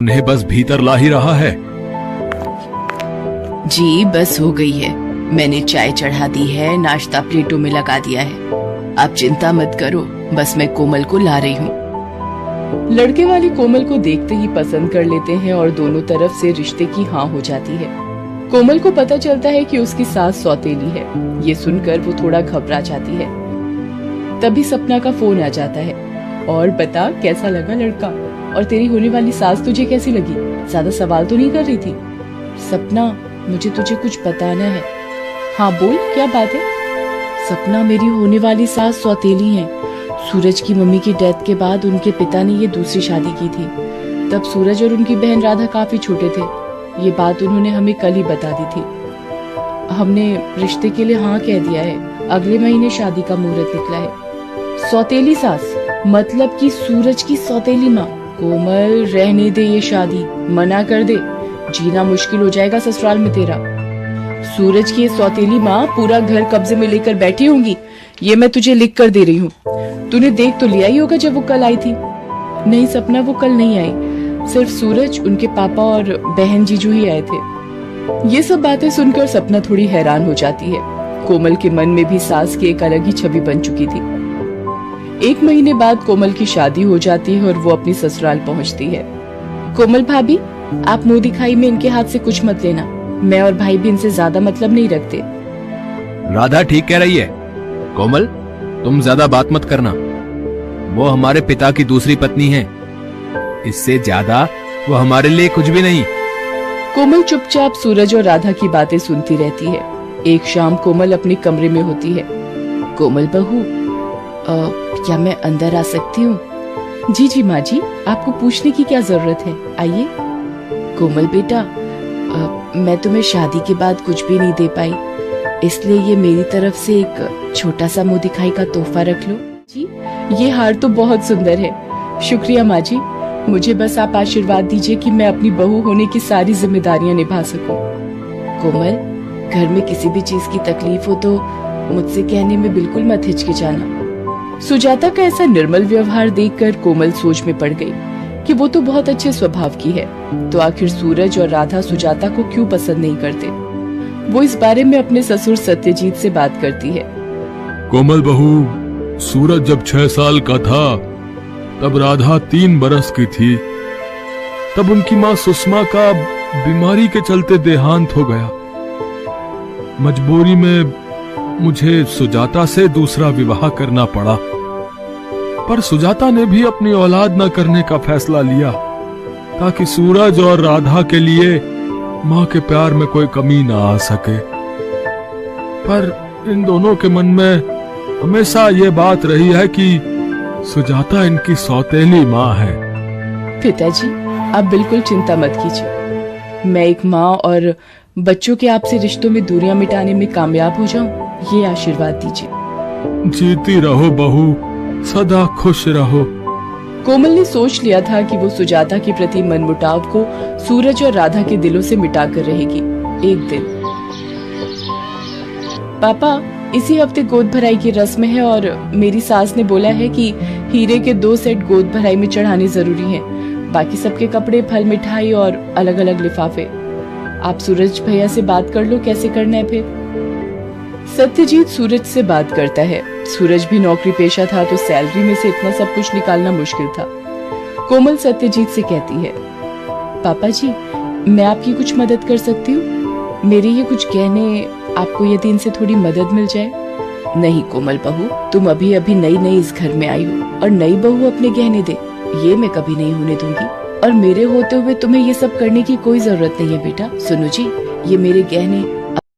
उन्हें बस भीतर ला ही रहा है। जी बस हो गई है, मैंने चाय चढ़ा दी है, नाश्ता प्लेटों में लगा दिया है। आप चिंता मत करो, बस मैं कोमल को ला रही हूँ। लड़के वाले कोमल को देखते ही पसंद कर लेते हैं और दोनों तरफ से रिश्ते की हाँ हो जाती है। कोमल को पता चलता है कि उसकी सास सौतेली है। ये सुनकर वो थोड़ा घबरा जाती है। तभी सपना का फोन आ जाता है। और बता कैसा लगा लड़का, और तेरी होने वाली सास तुझे कैसी लगी? ज्यादा सवाल तो नहीं कर रही थी? सपना मुझे तुझे कुछ बताना है। हाँ बोल, क्या बात है? सपना, मेरी होने वाली सास सौतेली हैं। सूरज की मम्मी की डेथ के बाद उनके पिता ने ये दूसरी शादी की थी। तब सूरज और उनकी बहन राधा काफी छोटे थे। ये बात उन्होंने हमें कल ही बता दी थी। हमने रिश्ते के लिए हाँ कह दिया है। अगले महीने शादी का मुहूर्त निकला है। सौतेली सास मतलब कि सूरज की सौतेली माँ। कोमल रहने दे ये शादी, मना कर दे, जीना मुश्किल हो जाएगा ससुराल में तेरा। सूरज की ये सौतेली माँ पूरा घर कब्जे में लेकर बैठी होंगी, ये मैं तुझे लिख कर दे रही हूँ। तूने देख तो लिया ही होगा जब वो कल आई थी। नहीं सपना, वो कल नहीं आई, सिर्फ सूरज, उनके पापा और बहन जीजू ही आए थे। ये सब बातें सुनकर सपना थोड़ी हैरान हो जाती है। कोमल के मन में भी सास की एक अलग ही छवि बन चुकी थी। 1 महीने बाद कोमल की शादी हो जाती है और वो अपनी ससुराल पहुंचती है। कोमल भाभी, आप मुंह दिखाई में इनके हाथ से कुछ मत लेना। मैं और भाई भी इनसे ज्यादा मतलब नहीं रखते। राधा ठीक कह रही है। कोमल, तुम ज्यादा बात मत करना। वो हमारे पिता की दूसरी पत्नी है, इससे ज्यादा वो हमारे लिए कुछ भी नहीं। कोमल चुपचाप सूरज और राधा की बातें सुनती रहती है। एक शाम कोमल अपने कमरे में होती है। कोमल बहू, क्या मैं अंदर आ सकती हूँ? जी जी माँ जी, आपको पूछने की क्या जरूरत है, आइए। कोमल बेटा, मैं तुम्हें शादी के बाद कुछ भी नहीं दे पाई, इसलिए ये मेरी तरफ से एक छोटा सा मुंह दिखाई का तोहफा रख लो। जी, ये हार तो बहुत सुंदर है। शुक्रिया माँ जी, मुझे बस आप आशीर्वाद दीजिए कि मैं अपनी बहू होने की सारी जिम्मेदारियां निभा सकूं। कोमल, घर में किसी भी चीज की तकलीफ हो तो मुझसे कहने में बिल्कुल मत हिचकिचाना। सुजाता का ऐसा निर्मल व्यवहार देखकर कोमल सोच में पड़ गई कि वो तो बहुत अच्छे स्वभाव की है, तो आखिर सूरज और राधा सुजाता को क्यों पसंद नहीं करते। वो इस बारे में अपने ससुर सत्यजीत से बात करती है। कोमल बहू, सूरज जब 6 साल का था तब राधा 3 बरस की थी। तब उनकी माँ सुषमा का बीमारी के चलते देहांत हो गया। मजबूरी में मुझे सुजाता से दूसरा विवाह करना पड़ा, पर सुजाता ने भी अपनी औलाद न करने का फैसला लिया ताकि सूरज और राधा के लिए माँ के प्यार में कोई कमी ना आ सके। पर इन दोनों के मन में हमेशा ये बात रही है कि सुजाता इनकी सौतेली माँ है। पिताजी, आप बिल्कुल चिंता मत कीजिए। मैं एक माँ और बच्चों के आपसे रिश्तों में दूरियां मिटाने में कामयाब हो जाऊं, ये आशीर्वाद दीजिए। जीती रहो बहू, सदा खुश रहो। कोमल ने सोच लिया था कि वो सुजाता के प्रति मनमुटाव को सूरज और राधा के दिलों से मिटाकर रहेगी। एक दिन, पापा, इसी हफ्ते गोद भराई की रस्म है और मेरी सास ने बोला है कि हीरे के 2 सेट गोद भराई में चढ़ाने जरूरी हैं। बाकी सबके कपड़े, फल, मिठाई और अलग अलग लिफाफे। आप सूरज भैया से बात कर लो कैसे करना है फिर। सत्यजीत सूरज से बात करता है। सूरज भी नौकरी पेशा था तो सैलरी में से इतना सब कुछ निकालना मुश्किल था। कोमल सत्यजीत से कहती है, पापा जी, मैं आपकी कुछ मदद कर सकती हूँ? मेरे ये कुछ गहने, आपको यदि इनसे थोड़ी मदद मिल जाए। नहीं कोमल बहू, तुम अभी अभी नई इस घर में आई हो और नई बहू अपने गहने दे, ये मैं कभी नहीं होने दूंगी। और मेरे होते हुए तुम्हें ये सब करने की कोई जरूरत नहीं है बेटा। सुनो जी, ये मेरे गहने